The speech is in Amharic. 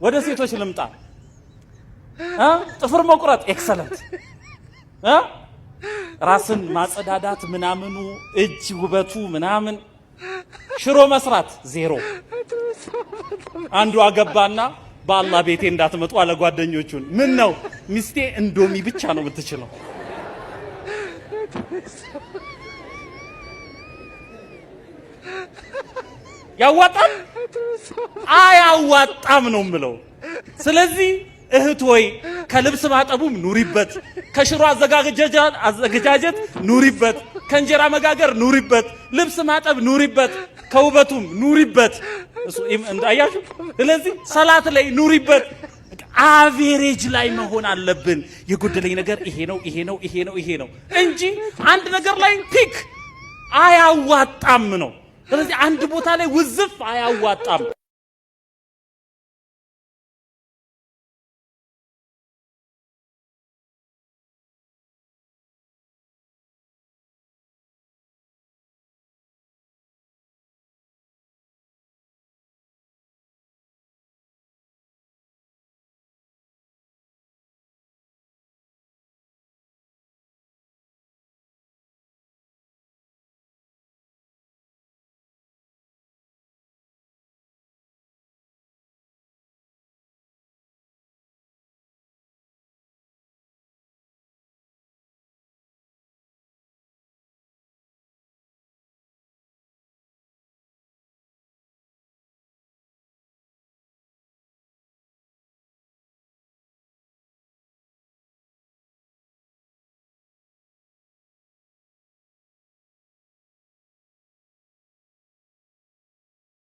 ወደ ሴቶች ልምጣ። ጥፍር መቁረጥ ኤክሰለንት፣ ራስን ማጸዳዳት ምናምኑ እጅ ውበቱ ምናምን። ሽሮ መስራት ዜሮ። አንዱ አገባና በአላህ ቤቴ እንዳትመጡ አለ ጓደኞቹን። ምን ነው ሚስቴ እንዶሚ ብቻ ነው የምትችለው። ያዋጣም አያዋጣም ነው የምለው። ስለዚህ እህት ወይ ከልብስ ማጠቡም ኑሪበት፣ ከሽሮ አዘጋጀት ኑሪበት፣ ከእንጀራ መጋገር ኑሪበት፣ ልብስ ማጠብ ኑሪበት፣ ከውበቱም ኑሪበት። እንዳያችሁ ስለዚህ ሰላት ላይ ኑሪበት። አቬሬጅ ላይ መሆን አለብን። የጎደለኝ ነገር ይሄ ነው ይሄ ነው ይሄ ነው ይሄ ነው እንጂ አንድ ነገር ላይ ፒክ አያዋጣም ነው። ስለዚህ አንድ ቦታ ላይ ውዝፍ አያዋጣም።